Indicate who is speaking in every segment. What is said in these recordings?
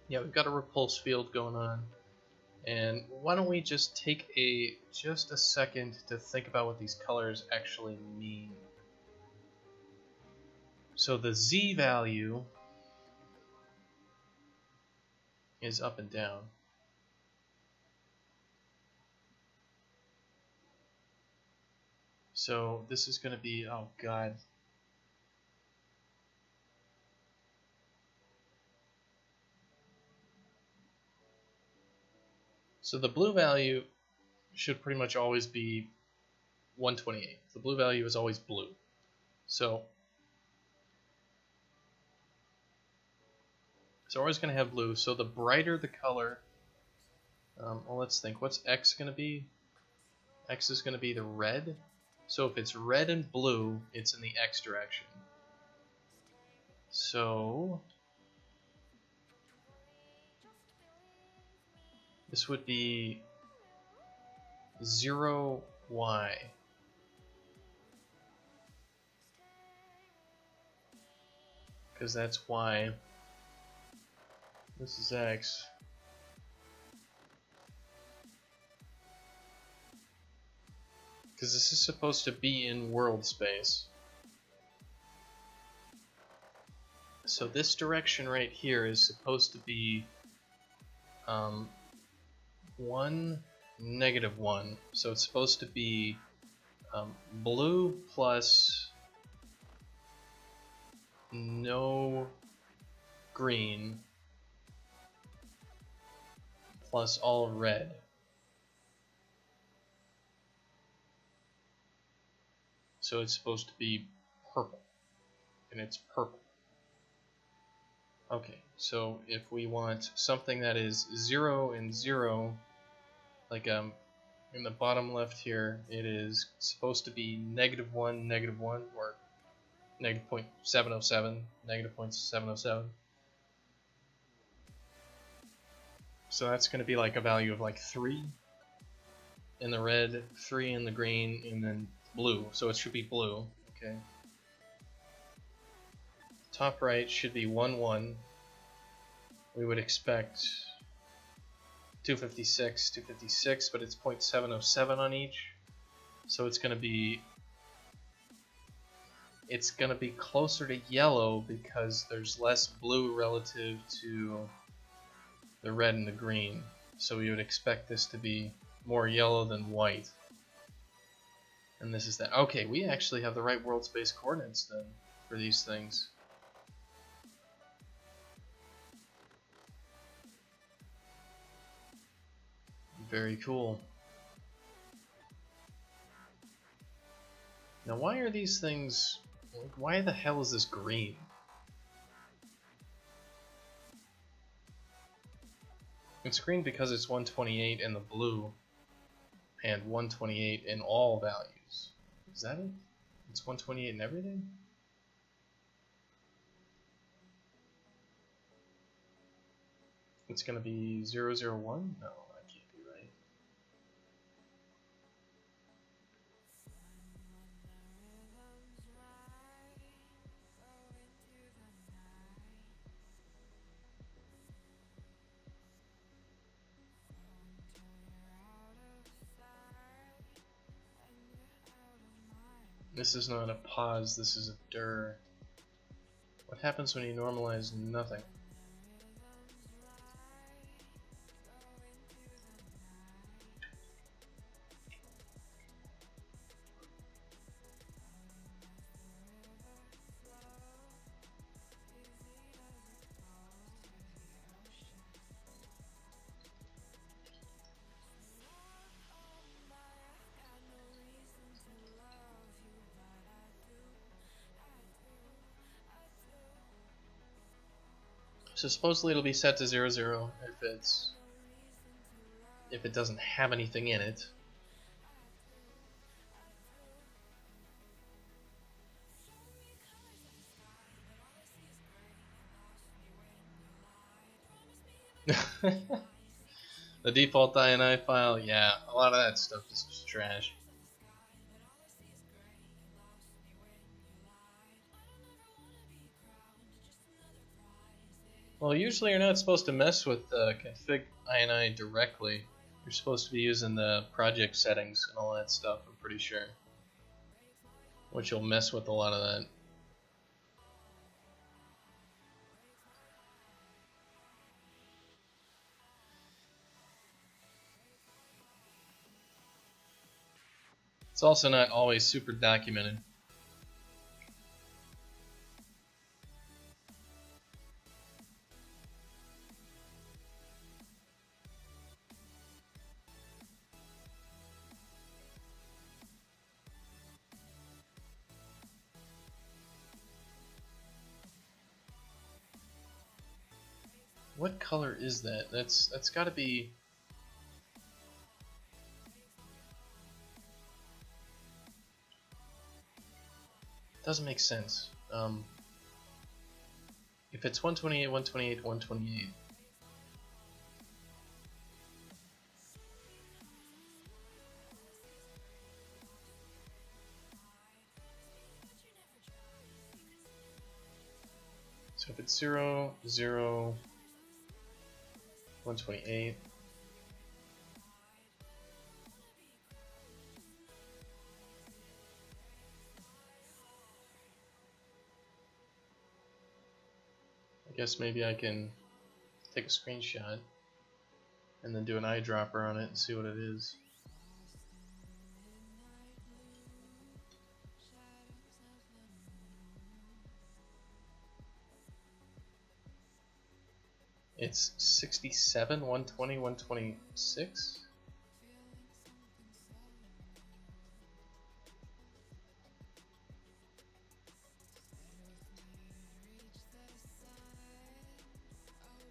Speaker 1: Yeah, we've got a repulse field going on. And why don't we just take just a second to think about what these colors actually mean. So the Z value is up and down. So this is going to be, oh god. So the blue value should pretty much always be 128. The blue value is always blue. So we're always going to have blue. So the brighter the color, well, let's think. What's X going to be? X is going to be the red. So if it's red and blue, it's in the X direction. So this would be 0Y. Because that's Y. This is X. Because this is supposed to be in world space. So this direction right here is supposed to be 1, -1. So it's supposed to be blue plus no green plus all red. So it's supposed to be purple, and it's purple. Okay, so if we want something that is 0 and 0, like in the bottom left here, it is supposed to be -1, -1, or -0.707, -0.707. So that's going to be like a value of like 3 in the red, 3 in the green, and then blue. So it should be blue. Okay. Top right should be 1, 1. We would expect 256, 256, but it's 0.707 on each. So it's going to be closer to yellow because there's less blue relative to the red and the green. So we would expect this to be more yellow than white. And this is that. Okay, we actually have the right world space coordinates then for these things. Very cool. Now why are these things, why the hell is this green? It's green because it's 128 in the blue and 128 in all values. Is that it? It's 128 in everything? It's gonna be 001? No, that can't be right. This is not a pause, this is a dir. What happens when you normalize nothing? So supposedly it'll be set to 00 if it doesn't have anything in it. The default INI file, yeah, a lot of that stuff is just trash. Well, usually you're not supposed to mess with config ini directly. You're supposed to be using the project settings and all that stuff, I'm pretty sure. Which will mess with a lot of that. It's also not always super documented. What color is that? That's got to be. Doesn't make sense. If it's 128, 128, 128. So if it's 0, 0, 128. I guess maybe I can take a screenshot and then do an eyedropper on it and see what it is. It's 67, 120, 126.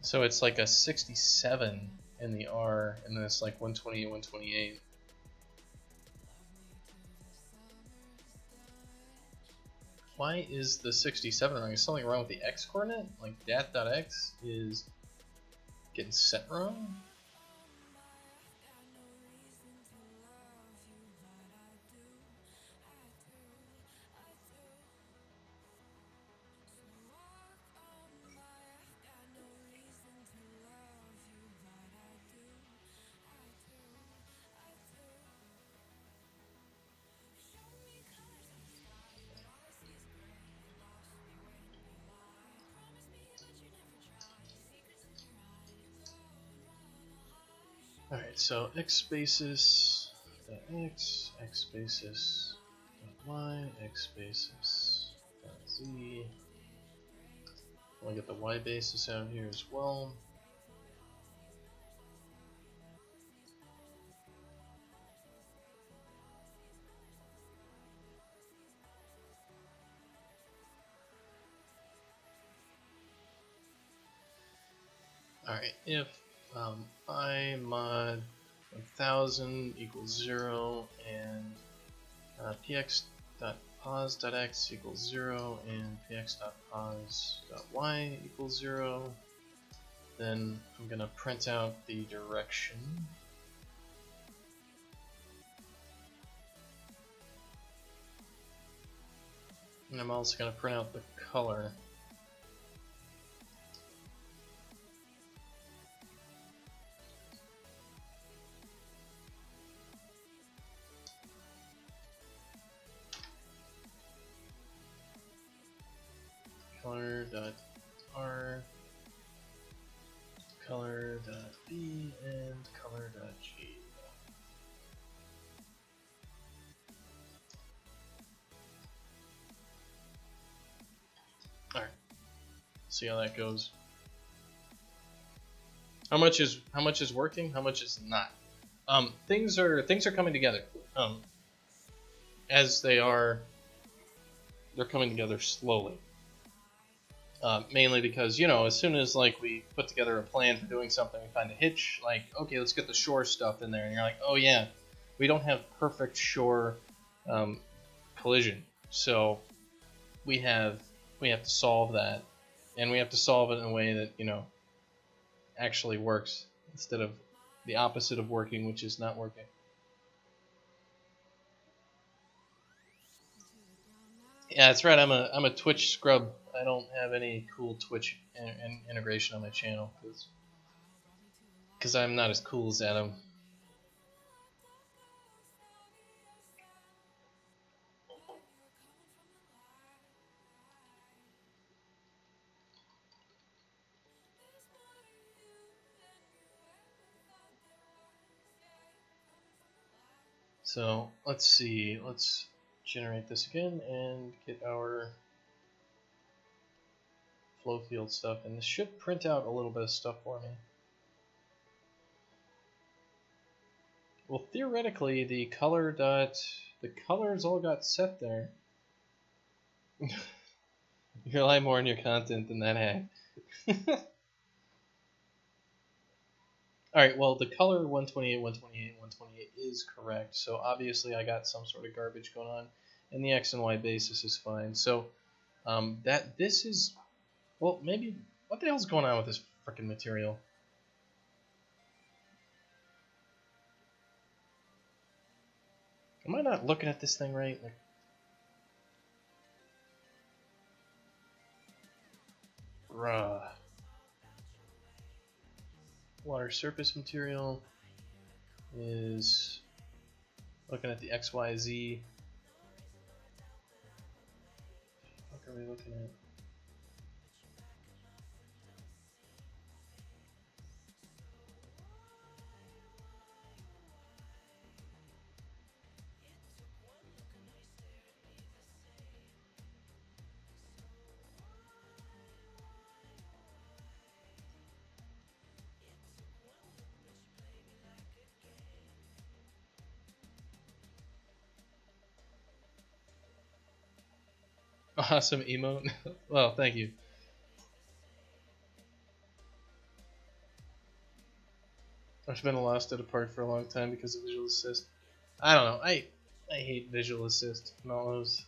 Speaker 1: So it's like a 67 in the R, and then it's like 128, 128. Why is the 67 wrong? Is something wrong with the x coordinate? Like dat.x is getting set wrong? Alright, so x basis dot x basis dot y, x basis dot z. I'll get the y basis out here as well. Alright, if I mod 1000 equals 0 and px.pos.x equals 0 and px.pos.y equals 0, then I'm going to print out the direction. And I'm also going to print out the color. Color.r, color.b, and color.g. Alright. See how that goes. How much is working? How much is not? Things are coming together. As they're coming together slowly. Mainly because, you know, as soon as like we put together a plan for doing something, we find a hitch, like, okay, let's get the shore stuff in there, and you're like, oh yeah, we don't have perfect shore collision, so we have to solve that, and we have to solve it in a way that, you know, actually works instead of the opposite of working, which is not working. Yeah, that's right. I'm a Twitch scrub. I don't have any cool Twitch integration on my channel because I'm not as cool as Adam. So let's see, let's generate this again and get our flow field stuff, and this should print out a little bit of stuff for me. Well, theoretically, the colors all got set there. You rely more on your content than that hack. Alright, well, the color 128, 128, 128 is correct, so obviously I got some sort of garbage going on, and the X and Y basis is fine. So, this is, well, maybe, what the hell's going on with this frickin' material? Am I not looking at this thing right? Like, bruh. Water surface material is looking at the XYZ. What are we looking at? Awesome emote. Well, thank you. I've been lost at a park for a long time because of visual assist. I don't know. I hate visual assist and all those.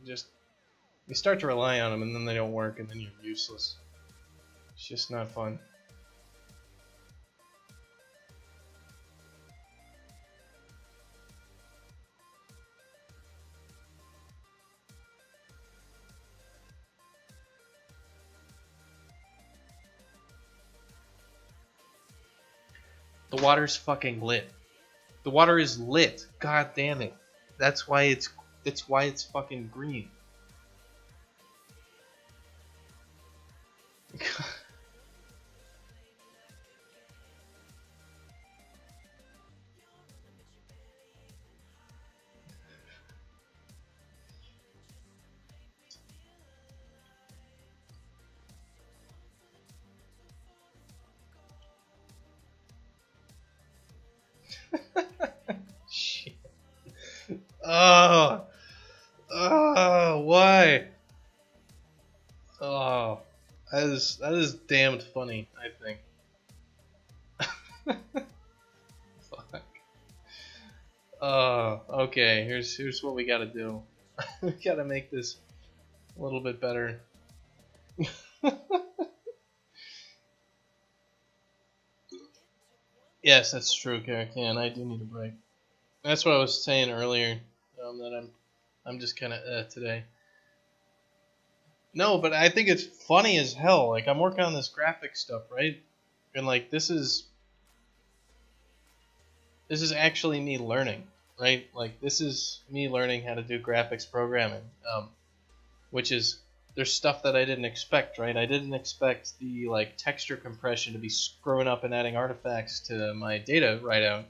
Speaker 1: Just you start to rely on them and then they don't work and then you're useless. It's just not fun. The water's fucking lit. The water is lit. God damn it. That's why it's fucking green. Shit. Oh. Oh, why? Oh, that is damned funny, I think. Fuck. Oh, okay. Here's what we gotta do. We gotta make this a little bit better. Yes, that's true, Karakan. I do need a break. That's what I was saying earlier. That I'm just kind of today. No, but I think it's funny as hell. Like I'm working on this graphic stuff, right? And like this is actually me learning, right? Like this is me learning how to do graphics programming, which is there's stuff that I didn't expect, right? I didn't expect the like texture compression to be screwing up and adding artifacts to my data right out.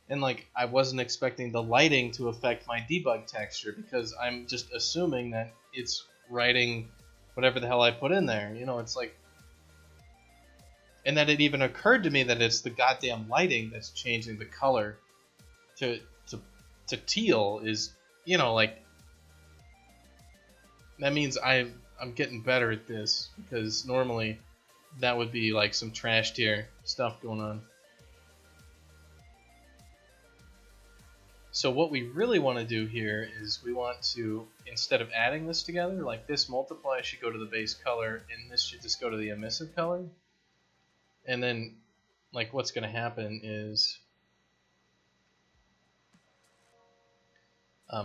Speaker 1: And like I wasn't expecting the lighting to affect my debug texture because I'm just assuming that it's writing whatever the hell I put in there. You know, it's like, and that it even occurred to me that it's the goddamn lighting that's changing the color to teal is, you know, like that means I'm getting better at this because normally that would be like some trash tier stuff going on. So what we really want to do here is we want to, instead of adding this together, like this multiply should go to the base color and this should just go to the emissive color. And then like what's going to happen is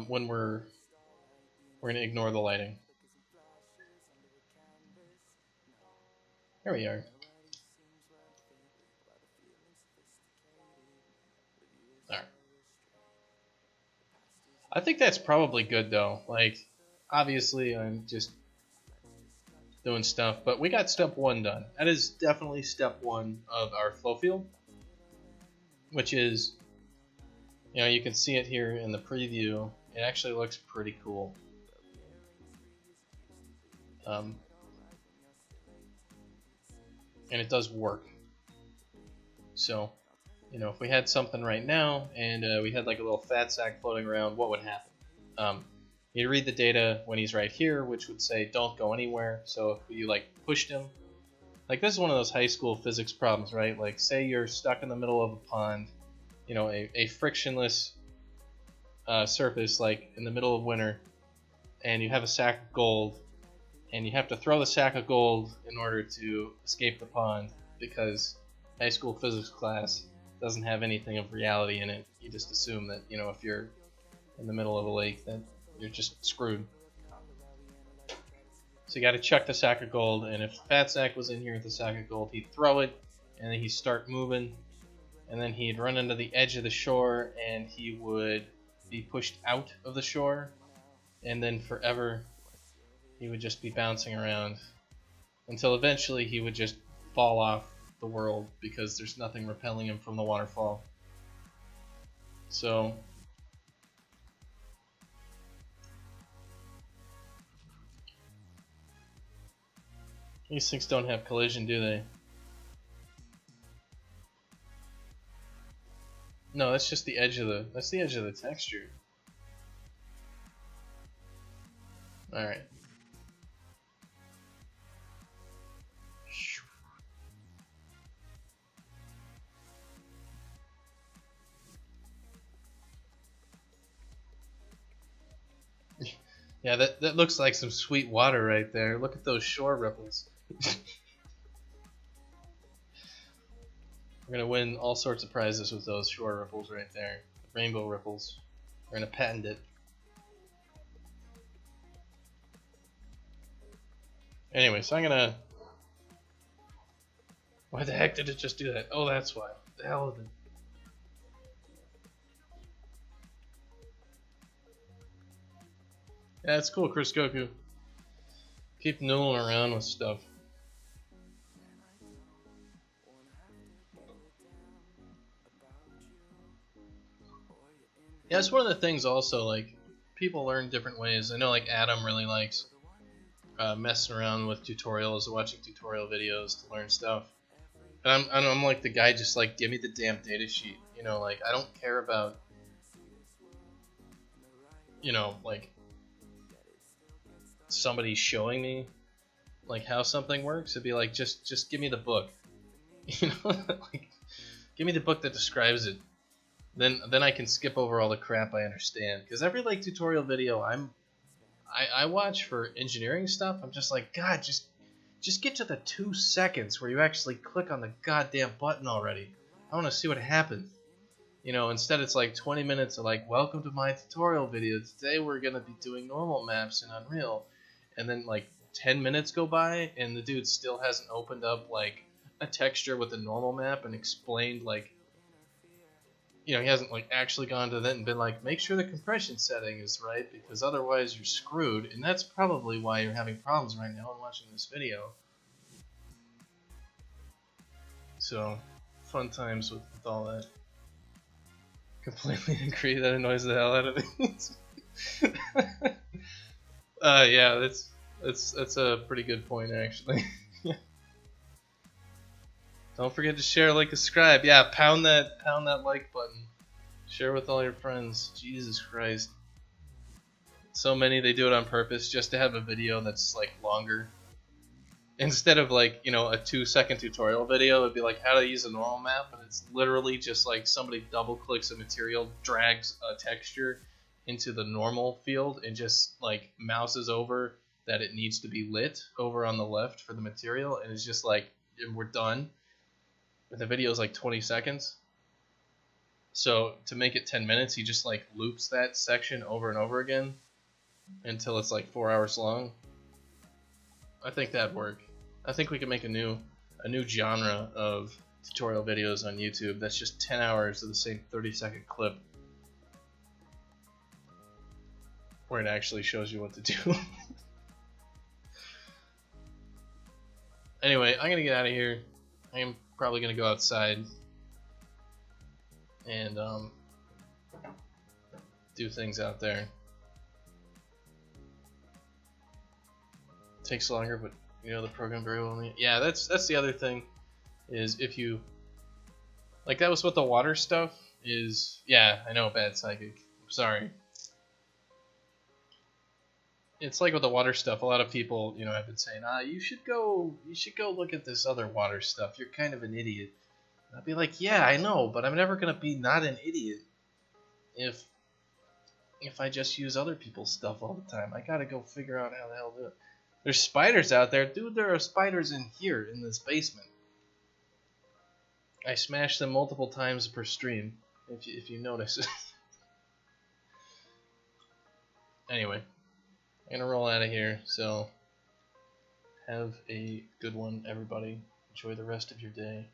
Speaker 1: when we're going to ignore the lighting. There we are. Alright. I think that's probably good though. Like, obviously I'm just doing stuff, but we got step 1 done. That is definitely step 1 of our flow field, which is, you know, you can see it here in the preview. It actually looks pretty cool. And it does work. So, you know, if we had something right now and we had like a little fat sack floating around, what would happen? You'd read the data when he's right here, which would say don't go anywhere. So if you like pushed him, like this is one of those high school physics problems, right? Like say you're stuck in the middle of a pond, you know, a frictionless surface like in the middle of winter, and you have a sack of gold, and you have to throw the sack of gold in order to escape the pond because high school physics class doesn't have anything of reality in it. You just assume that, you know, if you're in the middle of a lake, that you're just screwed. So you got to chuck the sack of gold, and if Fat Sack was in here with the sack of gold, he'd throw it, and then he'd start moving, and then he'd run into the edge of the shore, and he would be pushed out of the shore, and then forever he would just be bouncing around until eventually he would just fall off the world because there's nothing repelling him from the waterfall. So these things don't have collision, do they? No, that's just the edge of the texture. All right. Yeah, that looks like some sweet water right there. Look at those shore ripples. We're gonna win all sorts of prizes with those shore ripples right there. Rainbow ripples. We're gonna patent it. Anyway, so I'm gonna... Why the heck did it just do that? Oh, that's why. What the hell is it? Yeah, it's cool, Chris Goku. Keep noodling around with stuff. Yeah, it's one of the things also, like, people learn different ways. I know, like, Adam really likes messing around with tutorials, watching tutorial videos to learn stuff. And I'm like the guy, just like, give me the damn data sheet. You know, like, I don't care about, you know, like, somebody showing me, like, how something works. It'd be like, just give me the book. You know, like, give me the book that describes it. Then I can skip over all the crap I understand. Because every, like, tutorial video I watch for engineering stuff, I'm just like, God, just get to the 2 seconds where you actually click on the goddamn button already. I want to see what happens. You know, instead it's like 20 minutes of like, welcome to my tutorial video. Today we're going to be doing normal maps in Unreal. And then like 10 minutes go by and the dude still hasn't opened up like a texture with a normal map and explained like, you know, he hasn't like actually gone to that and been like, make sure the compression setting is right because otherwise you're screwed. And that's probably why you're having problems right now in watching this video. So, fun times with all that. Completely agree, that annoys the hell out of me. Yeah, that's a pretty good point actually. Don't forget to share, like, and subscribe. Yeah, pound that like button. Share with all your friends. Jesus Christ. So many, they do it on purpose just to have a video that's like longer. Instead of like, you know, a 2-second tutorial video, it'd be like how to use a normal map, and it's literally just like somebody double clicks a material, drags a texture into the normal field, and just like mouses over that it needs to be lit over on the left for the material, and it's just like, and we're done. And the video is like 20 seconds. So to make it 10 minutes, he just like loops that section over and over again until it's like 4 hours long. I think that'd work. I think we could make a new genre of tutorial videos on YouTube that's just 10 hours of the same 30-second clip where it actually shows you what to do. Anyway, I'm gonna get out of here. I'm probably gonna go outside and do things out there. It takes longer, but you know the program very well. Yeah, that's the other thing, is if you like, that was what the water stuff is. Yeah, I know, bad psychic. I'm sorry. It's like with the water stuff. A lot of people, you know, have been saying, you should go look at this other water stuff. You're kind of an idiot. And I'd be like, yeah, I know, but I'm never gonna be not an idiot if I just use other people's stuff all the time. I gotta go figure out how the hell to do it. There's spiders out there, dude. There are spiders in here in this basement. I smash them multiple times per stream, if you notice. Anyway, I'm gonna roll out of here, so have a good one, everybody. Enjoy the rest of your day.